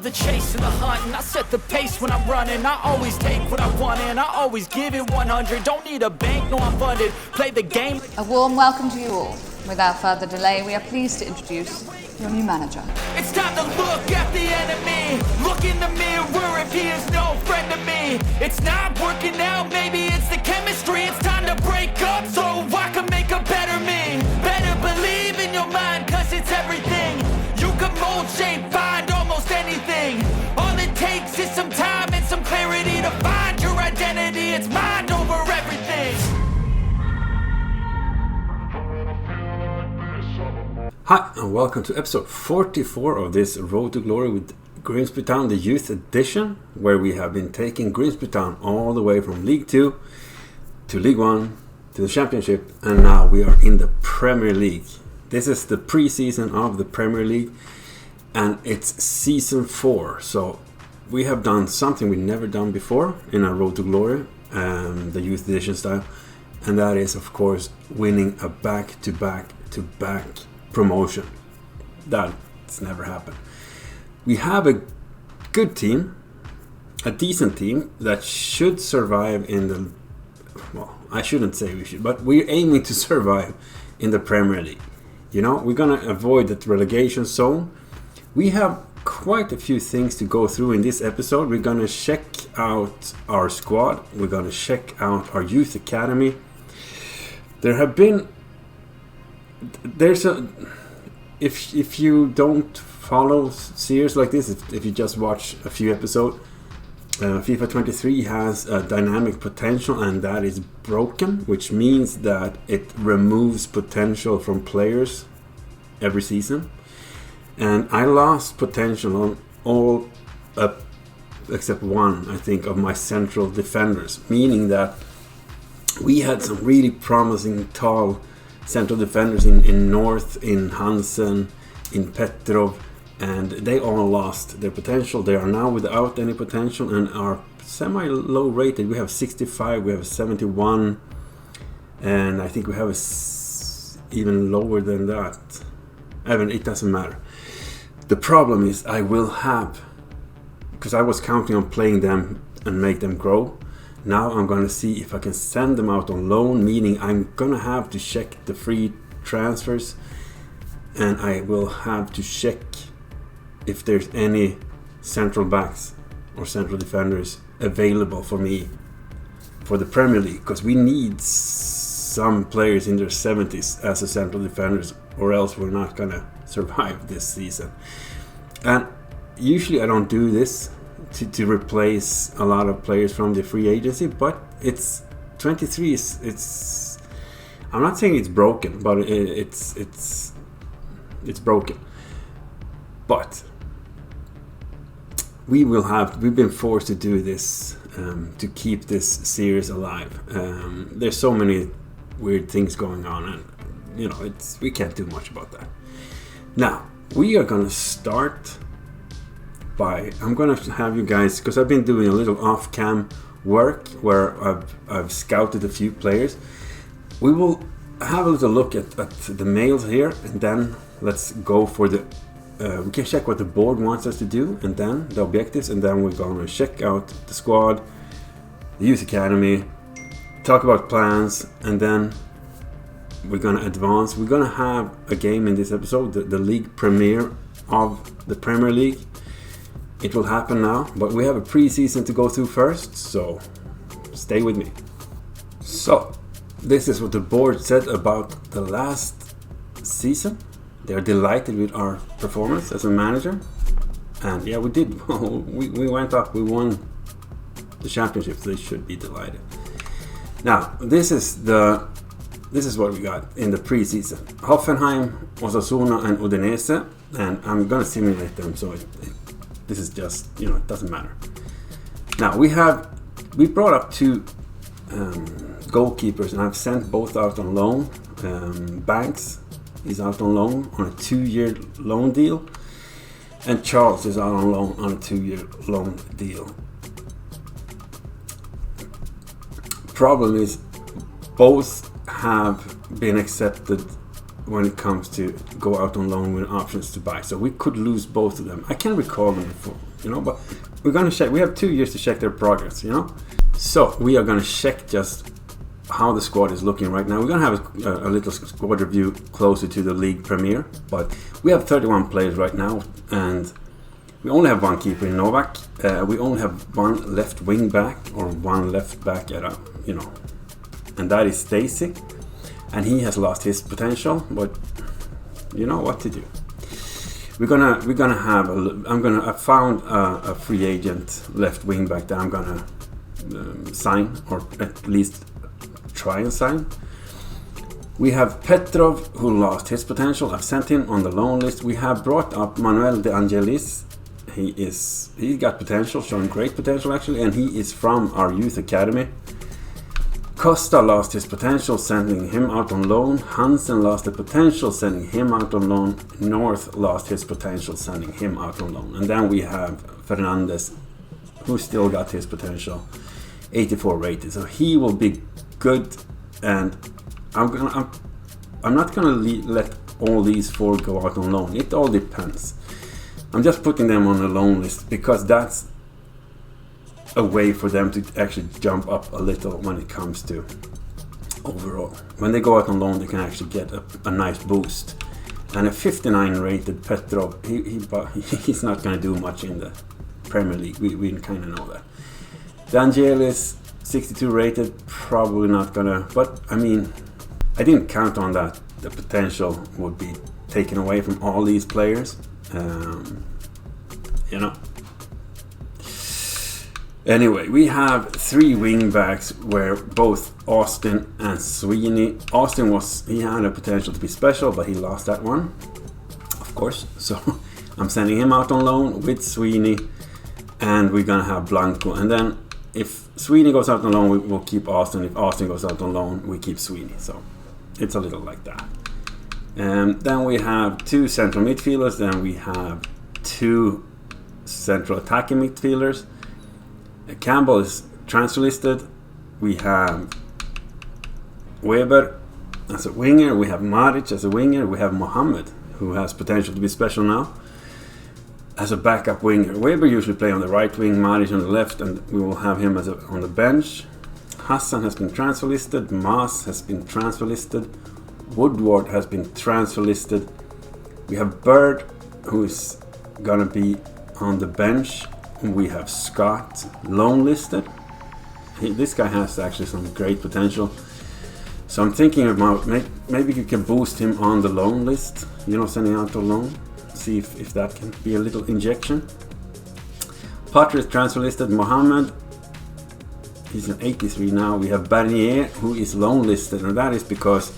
love the chase and the hunt, and I set the pace when I'm running. I always take what I want and I always give it 100. Don't need a bank, no I'm funded. Play the game. A warm welcome to you all. Without further delay, we are pleased to introduce your new manager. It's time to look at the enemy. Look in the mirror if he is no friend to me. It's not working out, maybe it's the chemistry. It's time to break up so I can make a better me. Better believe in your mind, cause it's everything. You can mold, shape, find almost anything. All it takes is some time and some clarity to find your identity. It's mind over everything. Hi and welcome to episode 44 of this Road to Glory with Grimsby Town, the youth edition, where we have been taking Grimsby Town all the way from League 2 to League 1 to the Championship, and now we are in the Premier League. This is the pre-season of the Premier League and it's season 4, so we have done something we've never done before in our Road to Glory, the youth edition style, and that is of course winning a back-to-back promotion. That's never happened. We have a good team, a decent team that should survive in the, well, I shouldn't say we should, but we're aiming to survive in the Premier League. You know, we're gonna avoid the relegation zone. We have quite a few things to go through in this episode. We're gonna check out our squad. We're gonna check out our youth academy. If you don't follow series like this, if you just watch a few episodes, FIFA 23 has a dynamic potential and that is broken, which means that it removes potential from players every season. And I lost potential on all except one, I think, of my central defenders, meaning that we had some really promising tall central defenders in North, in Hodgson, in Petrov, and they all lost their potential. They are now without any potential and are semi-low rated. We have 65, we have 71, and I think we have even lower than that. It doesn't matter. The problem is I will have, because I was counting on playing them and make them grow. Now I'm going to see if I can send them out on loan, meaning I'm going to have to check the free transfers and I will have to check if there's any central backs or central defenders available for me for the Premier League, because we need some players in their 70s as a central defenders, or else we're not going to survive this season. And usually I don't do this to replace a lot of players from the free agency, but it's 23. It's I'm not saying it's broken, but it's broken. But we've been forced to do this to keep this series alive. There's so many weird things going on, and you know we can't do much about that. Now we are gonna start. I'm gonna have you guys, because I've been doing a little off-cam work where I've scouted a few players. We will have a little look at the males here, and then let's go for the we can check what the board wants us to do, and then the objectives, and then we're gonna check out the squad, the youth academy, talk about plans, and then we're gonna advance. We're gonna have a game in this episode, the league premiere of the Premier League. It will happen now, but we have a pre-season to go through first, so stay with me. So, this is what the board said about the last season. They are delighted with our performance as a manager. And yeah, we did. we went up, we won the championship, so they should be delighted. Now, this is what we got in the pre-season. Hoffenheim, Osasuna and Udinese, and I'm gonna simulate them, so this is just, it doesn't matter. Now we brought up two goalkeepers, and I've sent both out on loan. Banks is out on loan on a 2-year loan deal, and Charles is out on loan on a 2-year loan deal. Problem is, both have been accepted when it comes to go out on loan with options to buy. So we could lose both of them. I can't recall them before, but we're gonna check. We have 2 years to check their progress, So we are gonna check just how the squad is looking right now. We're gonna have a little squad review closer to the league premiere, but we have 31 players right now, and we only have one keeper in Novak. We only have one left wing back, or one left back and that is Stacy, and he has lost his potential, but you know what to do. We're gonna have I found a free agent left wing back that I'm gonna sign, or at least try and sign. We have Petrov, who lost his potential. I've sent him on the loan list. We have brought up Manuel De Angelis. He got potential, showing great potential actually, and he is from our youth academy. Costa lost his potential, sending him out on loan. Hansen lost the potential, sending him out on loan. North lost his potential, sending him out on loan. And then we have Fernandez, who still got his potential, 84 rated. So he will be good, and I'm not gonna let all these 4 go out on loan. It all depends. I'm just putting them on the loan list because that's a way for them to actually jump up a little when it comes to overall. When they go out on loan, they can actually get a nice boost. And a 59 rated Petrov, he's not going to do much in the Premier League. We kind of know that. De Angelis, 62 rated, probably not going to. But I mean, I didn't count on that. The potential would be taken away from all these players. Anyway, we have 3 wing backs where both Austin and Sweeney. Austin had a potential to be special, but he lost that one, of course. So I'm sending him out on loan with Sweeney, and we're gonna have Blanco. And then if Sweeney goes out on loan, we'll keep Austin. If Austin goes out on loan, we keep Sweeney. So it's a little like that. Then we have 2 central midfielders. Then we have 2 central attacking midfielders. Campbell is transfer listed. We have Weber as a winger. We have Maric as a winger. We have Mohammed, who has potential to be special now, as a backup winger. Weber usually play on the right wing, Maric on the left, and we will have him on the bench. Hassan has been transfer listed. Maas has been transfer listed. Woodward has been transfer listed. We have Bird, who is gonna be on the bench. We have Scott loan listed. This guy has actually some great potential. So I'm thinking about maybe you can boost him on the loan list. Sending out on loan. See if that can be a little injection. Potter is transfer listed. Mohammed, he's an 83 now. We have Bernier, who is loan listed, and that is because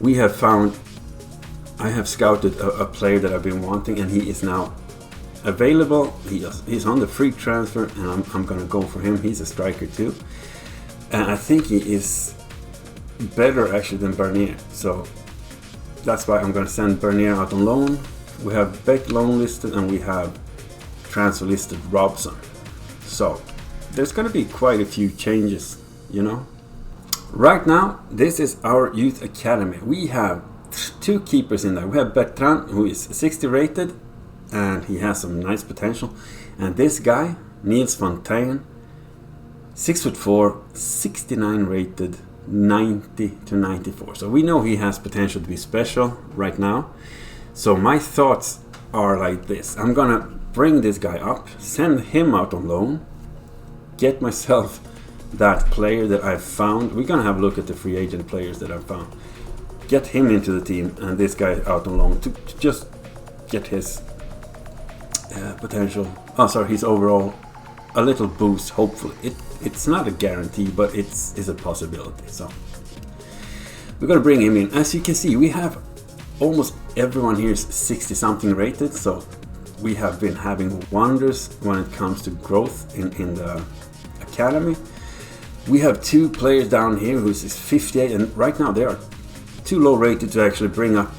I have scouted a player that I've been wanting, and he is now available. He's on the free transfer, and I'm gonna go for him. He's a striker too, and I think he is better actually than Bernier. So that's why I'm gonna send Bernier out on loan. We have Beck loan listed, and we have transfer listed Robson. So there's gonna be quite a few changes, Right now, this is our youth academy. We have 2 keepers in there. We have Bertrand, who is 60 rated, and he has some nice potential. And this guy, Niels Fontaine, 6'4", 69 rated, 90 to 94. So we know he has potential to be special right now. So my thoughts are like this. I'm gonna bring this guy up, send him out on loan, get myself that player that I've found. We're gonna have a look at the free agent players that I've found. Get him into the team, and this guy out on loan to just get his potential. His overall a little boost. Hopefully, it's not a guarantee, but it's a possibility. So we're gonna bring him in. As you can see, we have almost everyone here is 60 something rated. So we have been having wonders when it comes to growth in the academy. We have 2 players down here who is 58, and right now they are too low rated to actually bring up,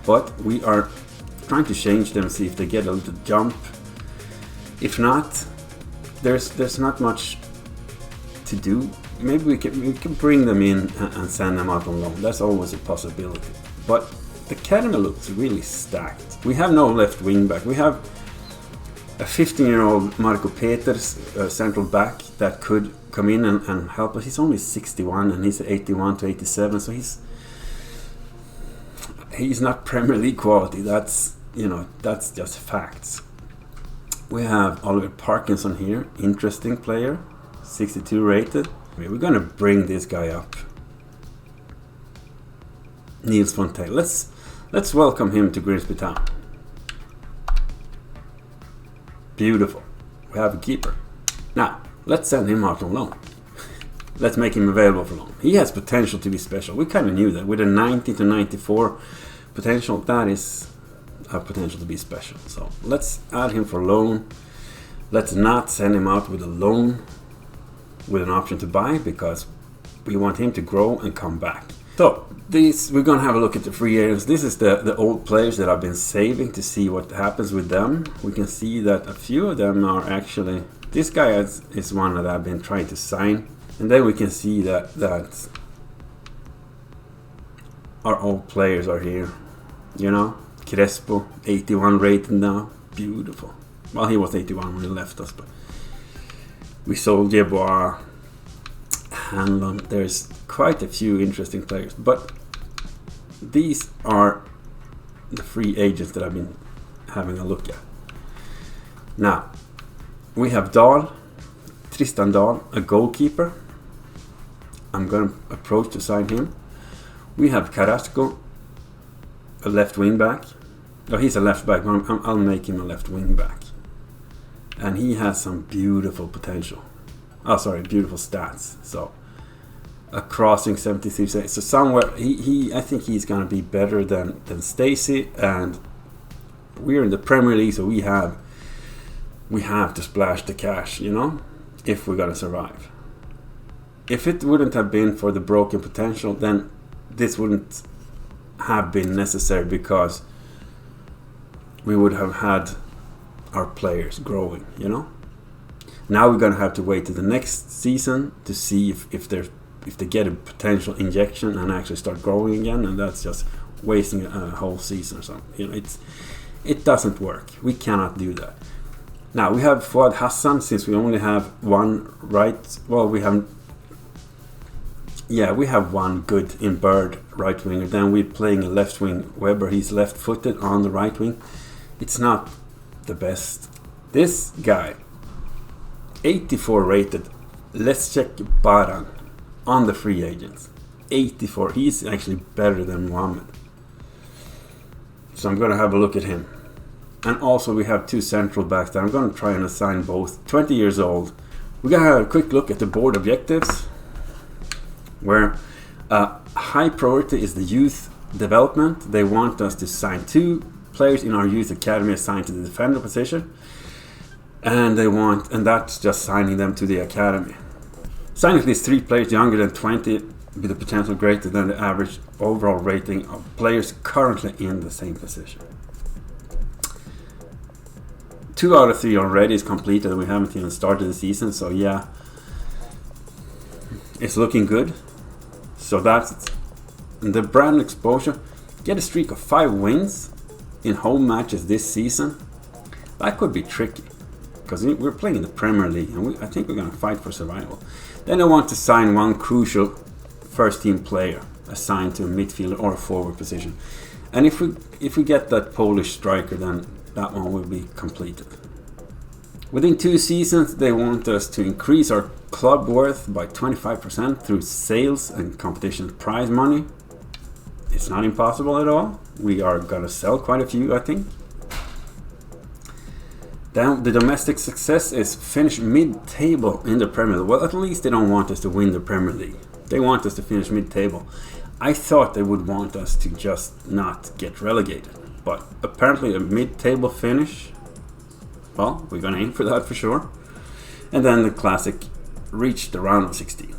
but we are trying to change them, see if they get a little jump. If not, there's not much to do. Maybe we can bring them in and send them out on loan. That's always a possibility. but the academy looks really stacked. We have no left wing back. We have a 15-year-old Marco Peters, central back, that could come in and help us. He's only 61 and he's 81 to 87, so he's not Premier League quality. That's just facts. We have Oliver Parkinson here, interesting player, 62 rated. We're gonna bring this guy up. Niels Fontaine. Let's welcome him to Grimsby Town. Beautiful. We have a keeper. Now, let's send him out on loan. Let's make him available for loan. He has potential to be special. We kind of knew that. With a 90 to 94 potential, that is a potential to be special. So let's add him for loan. Let's not send him out with a loan with an option to buy, because we want him to grow and come back. So we're going to have a look at the free agents. This is the old players that I've been saving to see what happens with them. We can see that a few of them are actually... This guy is one that I've been trying to sign. And then we can see that our old players are here. You know, Crespo, 81 rated now. Beautiful. Well, he was 81 when he left us, but we sold Yeboah, Hanlon. There's quite a few interesting players, but these are the free agents that I've been having a look at. Now, we have Tristan Dahl, a goalkeeper. I'm going to approach to sign him. We have Carrasco, a left wing back. Oh, he's a left back. I'll make him a left wing back. And he has some beautiful potential. Oh, sorry, beautiful stats. So, a crossing 73. So somewhere, I think he's going to be better than Stacey. And we're in the Premier League, so we have to splash the cash, you know, if we're going to survive. If it wouldn't have been for the broken potential, then this wouldn't have been necessary, because we would have had our players growing, you know. Now we're gonna have to wait to the next season to see if they get a potential injection and actually start growing again, and that's just wasting a whole season or something. You know, it doesn't work. We cannot do that. Now we have Fuad Hassan, since we only have one right. Well, we have one good in Bird right winger. Then we're playing a left wing Weber. He's left footed on the right wing. It's not the best. This guy, 84 rated. Let's check Baran on the free agents. 84. He's actually better than Mohammed. So I'm going to have a look at him. And also we have two central backs that I'm going to try and assign both. 20 years old. We're going to have a quick look at the board objectives, where high priority is the youth development. They want us to sign 2 players in our youth academy assigned to the defender position, and that's just signing them to the academy. Signing at least 3 players younger than 20 with a potential greater than the average overall rating of players currently in the same position. 2 out of 3 already is completed, and we haven't even started the season, so yeah, it's looking good. So that's the brand exposure. Get a streak of 5 wins in home matches this season. That could be tricky, because we're playing in the Premier League, and I think we're going to fight for survival. Then I want to sign 1 crucial first team player assigned to a midfielder or a forward position. And if we get that Polish striker, then that one will be completed. Within 2 seasons, they want us to increase our club worth by 25% through sales and competition prize money. It's not impossible at all. We are gonna sell quite a few, I think. Then the domestic success is finish mid-table in the Premier League. Well, at least they don't want us to win the Premier League. They want us to finish mid-table. I thought they would want us to just not get relegated. But apparently a mid-table finish, well, we're going to aim for that for sure. And then the classic, reach the round of 16.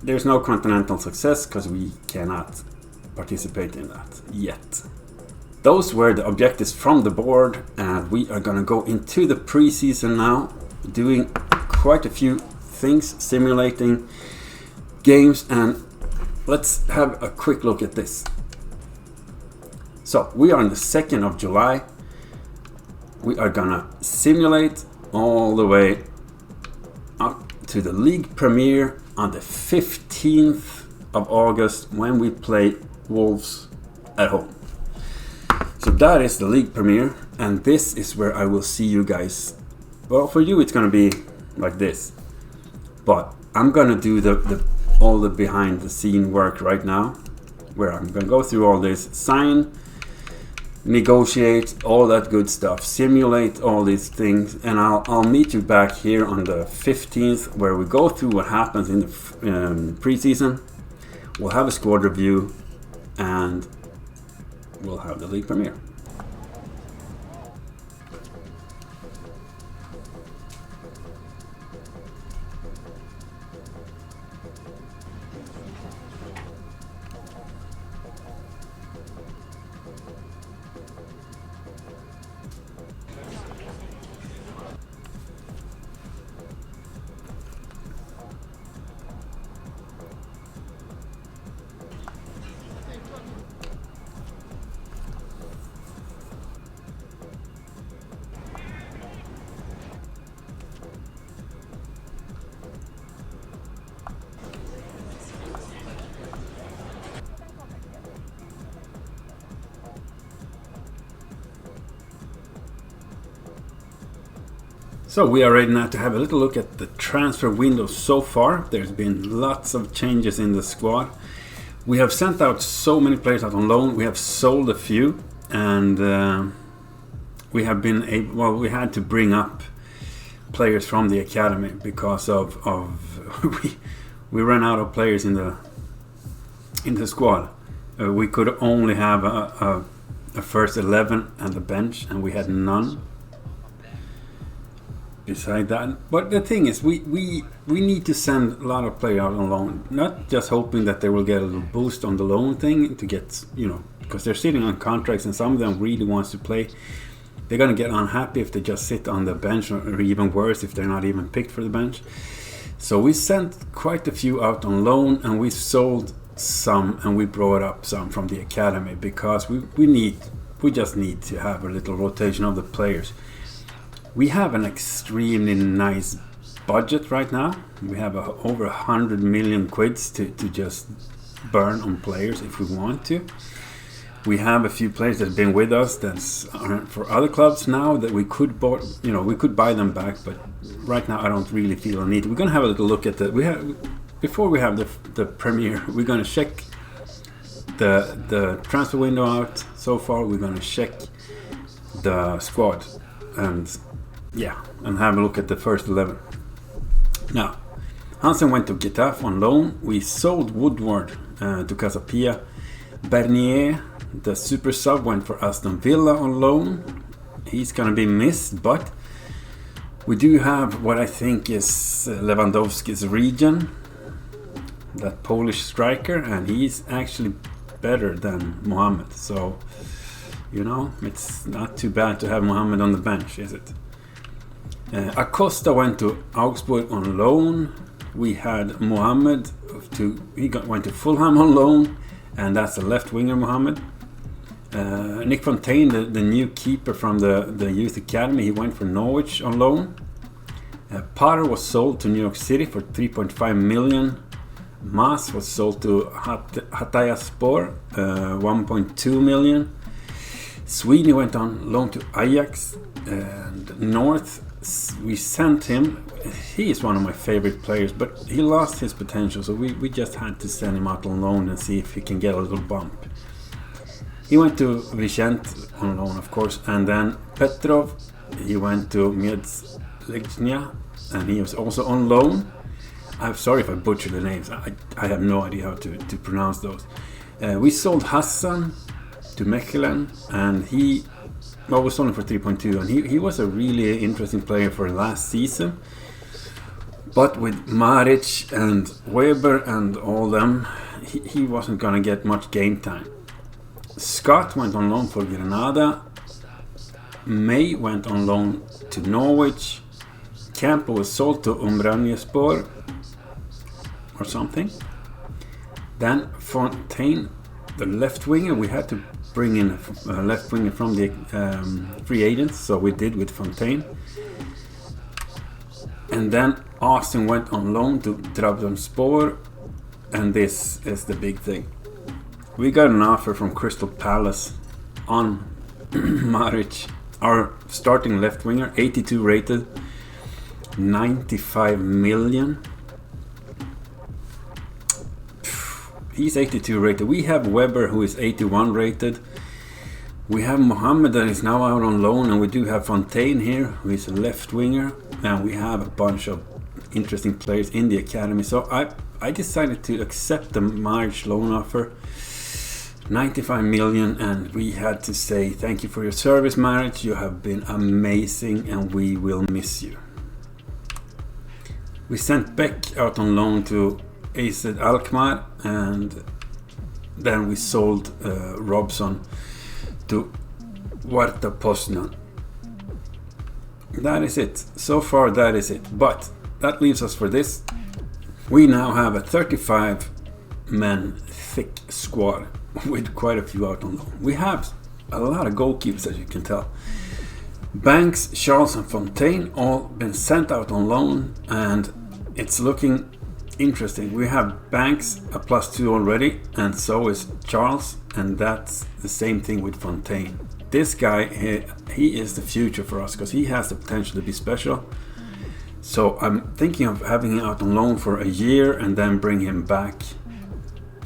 There's no continental success because we cannot participate in that yet. Those were the objectives from the board, and we are going to go into the preseason now, doing quite a few things, simulating games, and let's have a quick look at this. So we are on the 2nd of July. We are gonna simulate all the way up to the league premiere on the 15th of August when we play Wolves at home. So that is the league premiere, and this is where I will see you guys. Well, for you it's gonna be like this, but I'm gonna do all the behind the scene work right now, where I'm gonna go through all this, sign, negotiate, all that good stuff, simulate all these things, and I'll meet you back here on the 15th where we go through what happens in the preseason. We'll have a squad review and we'll have the league premiere. So we are ready now to have a little look at the transfer window so far. There's been lots of changes in the squad. We have sent out so many players out on loan. We have sold a few, and we have been able, well, we had to bring up players from the academy because of we ran out of players in the squad. We could only have a first 11 and the bench, and we had none beside that. But the thing is, we need to send a lot of players out on loan, not just hoping that they will get a little boost on the loan thing to get, because they're sitting on contracts and some of them really wants to play. They're going to get unhappy if they just sit on the bench, or even worse if they're not even picked for the bench. So we sent quite a few out on loan, and we sold some, and we brought up some from the academy because we just need to have a little rotation of the players. We have an extremely nice budget right now. We have over 100 million quids to just burn on players if we want to. We have a few players that have been with us that's for other clubs now that we could buy them back, but right now I don't really feel a need. We're gonna have a little look at before we have the premiere. We're gonna check the transfer window out so far. We're gonna check the squad and have a look at the first 11. Now, Hodgson went to Getafe on loan. We sold Woodward to Casapia. Bernier, the super sub, went for Aston Villa on loan. He's going to be missed, but we do have what I think is Lewandowski's region, that Polish striker, and he's actually better than Mohamed. So, it's not too bad to have Mohamed on the bench, is it? Acosta went to Augsburg on loan. We had Mohamed went to Fulham on loan, and that's the left winger Mohamed. Nick Fontaine, the new keeper from the youth academy, he went for Norwich on loan. Potter was sold to New York City for 3.5 million. Mas was sold to Hatayspor, 1.2 million. Sweeney went on loan to Ajax, and North, we sent him. He is one of my favorite players, but he lost his potential, so we just had to send him out on loan and see if he can get a little bump. He went to Vicente on loan, of course, and then Petrov, he went to Miedzlegnia, and he was also on loan. I'm sorry if I butcher the names. I have no idea how to pronounce those. We sold Hodgson to Mechelen, and he was only for 3.2, and he was a really interesting player for last season. But with Maric and Weber and all them, he wasn't going to get much game time. Scott went on loan for Granada. May went on loan to Norwich. Campo was sold to Umraniyespor or something. Then Fontaine, the left winger, we had to bring in a left winger from the free agents, so we did with Fontaine. And then Austin went on loan to Trabzonspor, and this is the big thing. We got an offer from Crystal Palace on Maric, our starting left winger, 82 rated, 95 million. He's 82 rated. We have Weber, who is 81 rated. We have Mohammed that is now out on loan, and we do have Fontaine here, who is a left winger, and we have a bunch of interesting players in the academy. So I decided to accept the Maric loan offer, 95 million, and we had to say thank you for your service, Maric. You have been amazing, and we will miss you. We sent Beck out on loan to AZ Alkmaar, and then we sold Robson to Warta Poznan. That is it. So far that is it. But that leaves us for this. We now have a 35 men thick squad with quite a few out on loan. We have a lot of goalkeepers, as you can tell. Banks, Charles and Fontaine all been sent out on loan, and it's looking interesting. We have Banks a +2 already, and so is Charles, and that's the same thing with Fontaine. This guy, he is the future for us, because he has the potential to be special. So I'm thinking of having him out on loan for a year and then bring him back.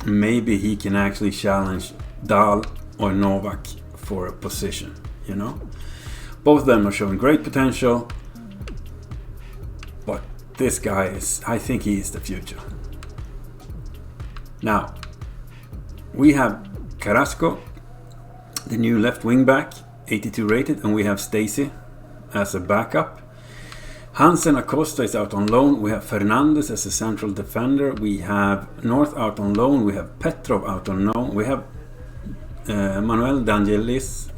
Maybe he can actually challenge Dahl or Novak for a position, you know. Both of them are showing great potential, but this guy is, I think he is the future. Now, we have Carrasco, the new left wing back, 82 rated, and we have Stacey as a backup. Hansen Acosta is out on loan. We have Fernandes as a central defender. We have North out on loan. We have Petrov out on loan. We have Manuel D'Angelis,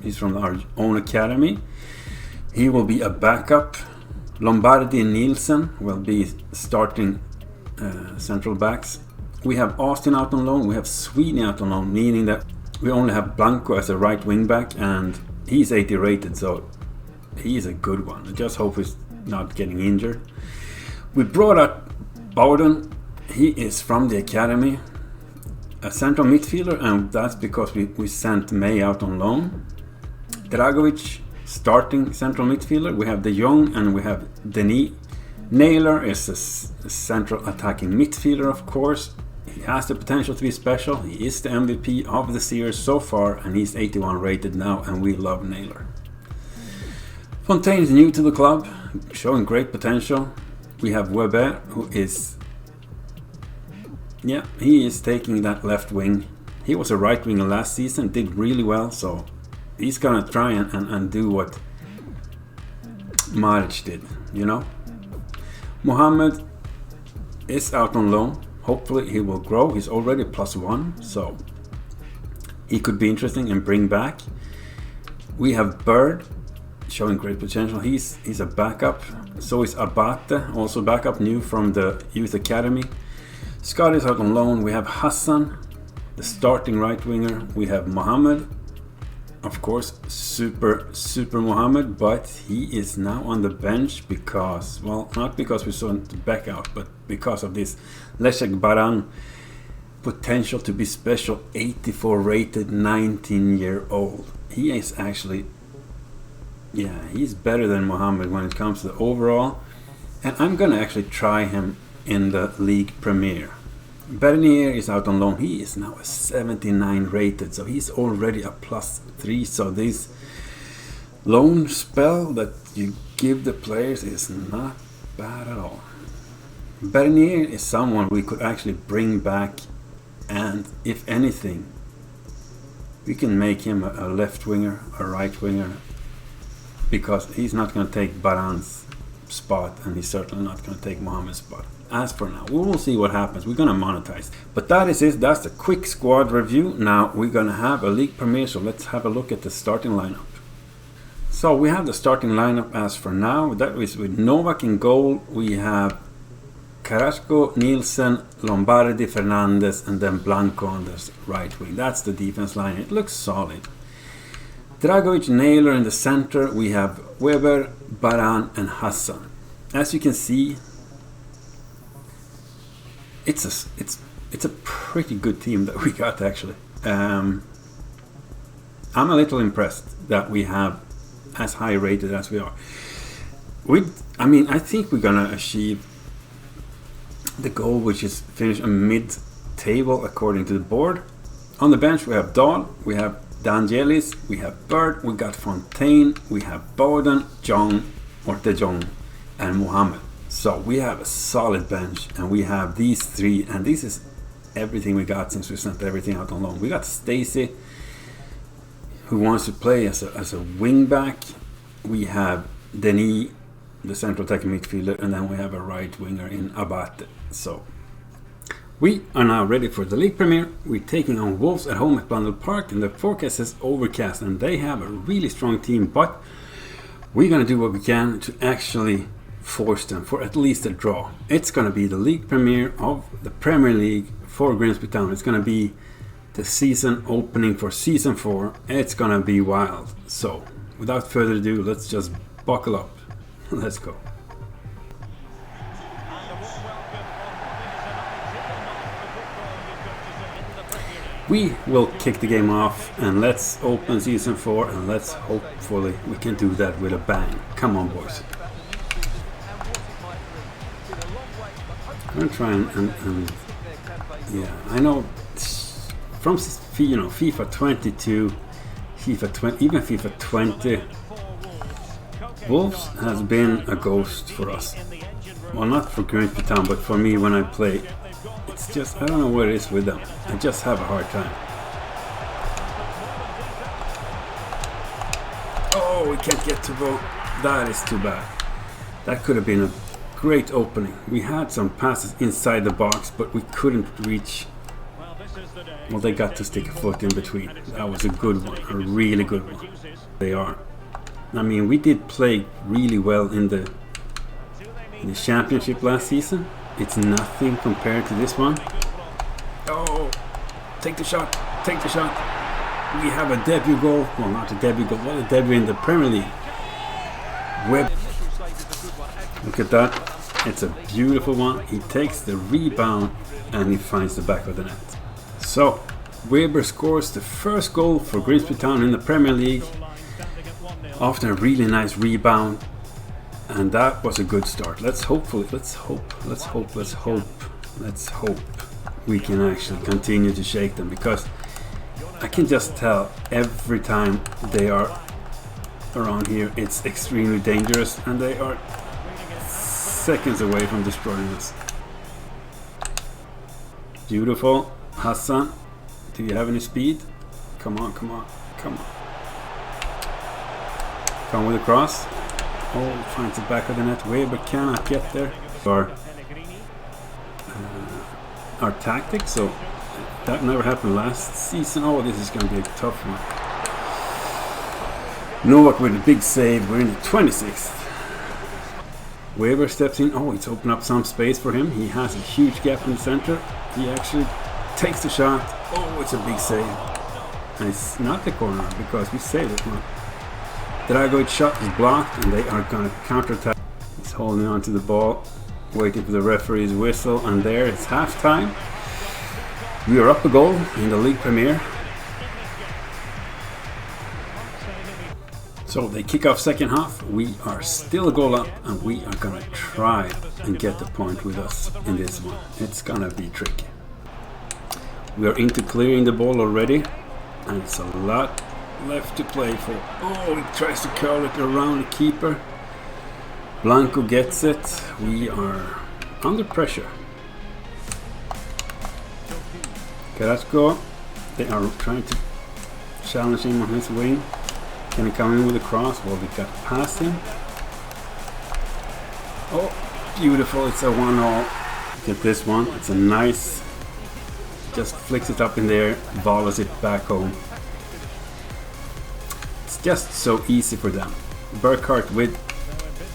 he's from our own academy. He will be a backup. Lombardi and Nielsen will be starting central backs. We have Austin out on loan. We have Sweeney out on loan, meaning that we only have Blanco as a right wing back, and he's 80 rated, so he's a good one. I just hope he's not getting injured. We brought up Bowden. He is from the academy, a central midfielder, and that's because we sent May out on loan. Dragovic, starting central midfielder. We have De Jong and we have Denis. Naylor is a central attacking midfielder, of course. He has the potential to be special. He is the MVP of the series so far, and he's 81 rated now, and we love Naylor. Fontaine is new to the club, showing great potential. We have Weber, who is, he is taking that left wing. He was a right winger last season, did really well, so he's gonna try and do what Maric did, you know. Mohammed is out on loan. Hopefully he will grow. He's already +1, so he could be interesting and bring back. We have Bird, showing great potential. He's a backup. So is Abate, also backup, new from the youth academy. Scott is out on loan. We have Hassan, the starting right winger. We have Mohammed, of course, super Mohammed, but he is now on the bench because, well, not because we saw him back out, but because of this Leszek Baran potential to be special, 84 rated, 19-year-old. He is actually, he's better than Mohammed when it comes to the overall, and I'm gonna actually try him in the League Premier. Bernier is out on loan. He is now a 79 rated, so he's already a +3. So this loan spell that you give the players is not bad at all. Bernier is someone we could actually bring back, and if anything, we can make him a left winger, a right winger, because he's not going to take Baran's spot, and he's certainly not going to take Mohammed's spot. As for now, we will see what happens. We're going to monetize. But that is it. That's the quick squad review. Now we're going to have a league premiere, so let's have a look at the starting lineup. So we have the starting lineup as for now. That is with Novak in goal. We have Carrasco, Nielsen, Lombardi, Fernandez, and then Blanco on the right wing. That's the defense line. It looks solid. Dragovic, Naylor in the center. We have Weber, Baran, and Hodgson. As you can see, it's a pretty good team that we got actually. I'm a little impressed that we have as high rated as we are. I think we're gonna achieve the goal, which is finish a mid-table according to the board. On the bench we have Dahl, we have D'Angelis, we have Bird, we got Fontaine, we have Bowden, Jong, or De Jong, and Mohammed. So we have a solid bench, and we have these three, and this is everything we got since we sent everything out on loan. We got Stacy, who wants to play as a wing back. We have Denis, the central attacking midfielder, and then we have a right winger in Abate. So we are now ready for the league premiere. We're taking on Wolves at home at Blundell Park, and the forecast is overcast, and they have a really strong team, but we're gonna do what we can to actually force them for at least a draw. It's gonna be the league premiere of the Premier League for Grimsby Town. It's gonna be the season opening for season 4. It's gonna be wild. So without further ado, let's just buckle up. Let's go. We will kick the game off, and let's open season 4, and let's hopefully we can do that with a bang. Come on, boys. I'm gonna try and yeah, I know from FIFA 22, FIFA 20, even FIFA 20, Wolves has been a ghost for us. Well, not for Grimsby Town, but for me when I play. It's just, I don't know what it is with them. I just have a hard time. Oh, we can't get to vote. That is too bad. That could have been a great opening. We had some passes inside the box, but we couldn't reach. Well, they got to stick a foot in between. That was a good one, a really good one. They are. I mean, we did play really well in the championship last season. It's nothing compared to this one. Oh, take the shot, take the shot. We have a debut goal. Well, not a debut goal, but a debut in the Premier League. Webb. Look at that. It's a beautiful one. He takes the rebound and he finds the back of the net. So, Weber scores the first goal for Grimsby Town in the Premier League after a really nice rebound. And that was a good start. Let's hope we can actually continue to shake them, because I can just tell every time they are around here it's extremely dangerous, and they are seconds away from destroying us. Beautiful. Hodgson, do you have any speed? Come on, come on, come on. Come with a cross. Oh, finds the back of the net. Weber cannot get there. Our tactics, so that never happened last season. Oh, this is going to be a tough one. Novak with a big save. We're in the 26th. Weber steps in. Oh, it's opened up some space for him. He has a huge gap in the center. He actually takes the shot. Oh, it's a big save. And it's not the corner because we saved it. No. Dragovic shot is blocked, and they are going to counter-attack. He's holding on to the ball, waiting for the referee's whistle, and there it's halftime. We are up a goal in the league premiere. So they kick off second half. We are still a goal up, and we are going to try and get the point with us in this one. It's going to be tricky. We are into clearing the ball already, and it's a lot left to play for. Oh, he tries to curl it around the keeper. Blanco gets it. We are under pressure. Carrasco, they are trying to challenge him on his wing. Can he come in with a cross? Well, we got past him. Oh, beautiful. It's a 1-0. Look at this one. It's a nice, just flicks it up in there, volleys it back home. It's just so easy for them. Burkhardt with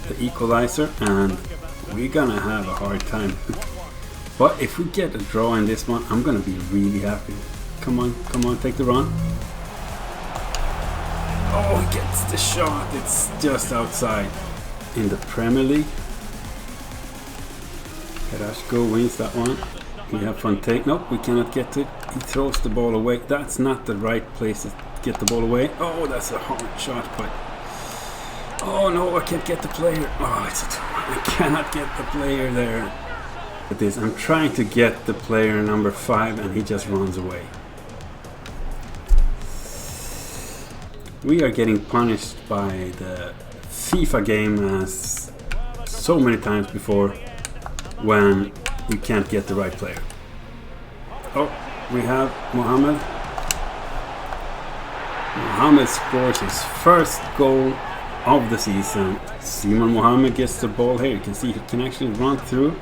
the equalizer, and we're gonna have a hard time. But if we get a draw in this one, I'm gonna be really happy. Come on, take the run. Oh, he gets the shot. It's just outside. In the Premier League, Carrasco wins that one. We have Fontaine. Nope, we cannot get it. He throws the ball away. That's not the right place to get the ball away. Oh, that's a hard shot, but oh no, I can't get the player. Oh, I cannot get the player there. But this, I'm trying to get the player number 5, and he just runs away. We are getting punished by the FIFA game as so many times before when you can't get the right player. Oh, we have Mohamed. Mohamed scores his first goal of the season. Simon Mohamed gets the ball here. You can see he can actually run through.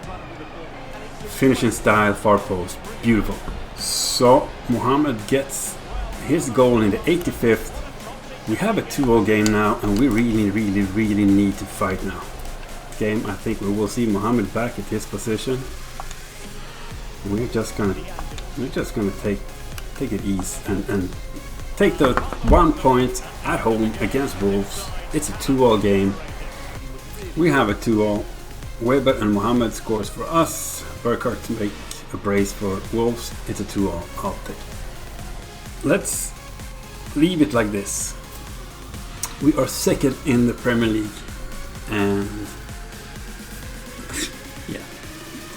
Finishing style, far post. Beautiful. So Mohamed gets his goal in the 85th. We have a 2-0 game now, and we really need to fight now. Game, I think we will see Mohamed back at his position. We're just gonna take it easy and take the 1 point at home against Wolves. It's a 2-0 game. We have a 2-0. Weber and Mohamed scores for us. Burkhardt to make a brace for Wolves. It's a 2-0. I'll take it. Let's leave it like this. We are second in the Premier League, and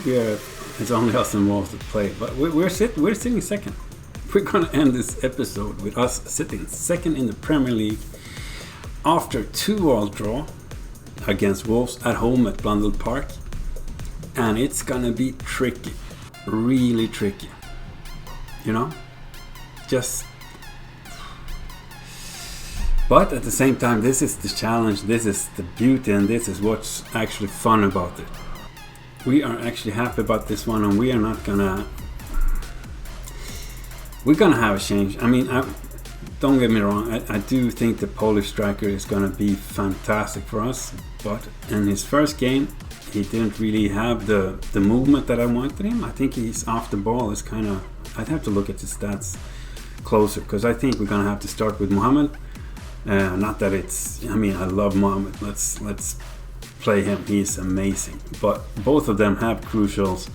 yeah, it's only us and Wolves that play, but we're sitting second. We're gonna end this episode with us sitting second in the Premier League after a 2-2 draw against Wolves at home at Blundell Park, and it's gonna be tricky, really tricky. You know, but at the same time, this is the challenge, this is the beauty, and this is what's actually fun about it. We are actually happy about this one, and we're gonna have a change. I mean, don't get me wrong, I do think the Polish striker is gonna be fantastic for us, but in his first game, he didn't really have the movement that I wanted him. I think he's off the ball is kind of, I'd have to look at his stats closer, because I think we're gonna have to start with Mohamed. Not that it's, I mean, I love Mohamed. Let's play him. He's amazing. But both of them have crucials.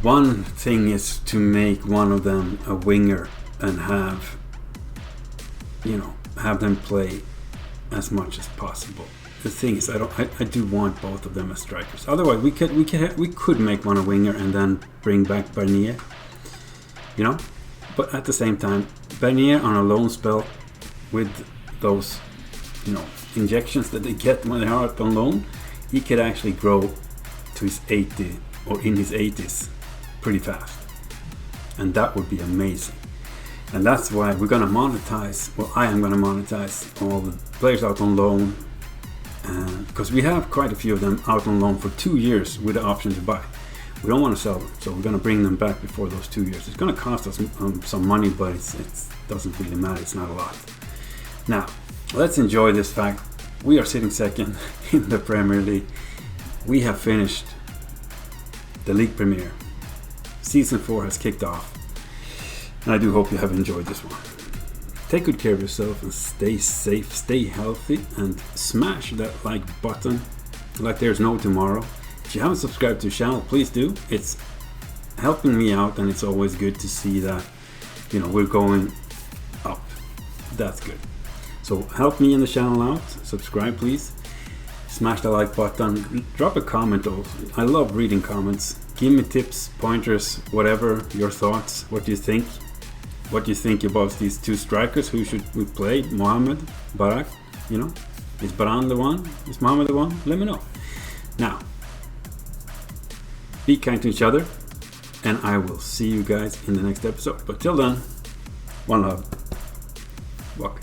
One thing is to make one of them a winger and have them play as much as possible. The thing is, I do want both of them as strikers. Otherwise, we could make one a winger and then bring back Bernier. You know, but at the same time, Bernier on a loan spell, with those, injections that they get when they are out on loan, he could actually grow to his 80 or in his 80s pretty fast, and that would be amazing. And that's why we're gonna monetize. Well, I am gonna monetize all the players out on loan, because we have quite a few of them out on loan for 2 years with the option to buy. We don't want to sell them, so we're gonna bring them back before those 2 years. It's gonna cost us some money, but it doesn't really matter. It's not a lot. Now, let's enjoy this fact. We are sitting second in the Premier League. We have finished the League Premier. Season 4 has kicked off. And I do hope you have enjoyed this one. Take good care of yourself and stay safe, stay healthy, and smash that like button like there's no tomorrow. If you haven't subscribed to the channel, please do. It's helping me out, and it's always good to see that, we're going up. That's good. So help me in the channel out. Subscribe, please. Smash the like button. Drop a comment also. I love reading comments. Give me tips, pointers, whatever, your thoughts. What do you think? What do you think about these two strikers? Who should we play? Mohamed, Barak? Is Baran the one? Is Mohamed the one? Let me know. Now, be kind to each other, and I will see you guys in the next episode. But till then, one love. Walk.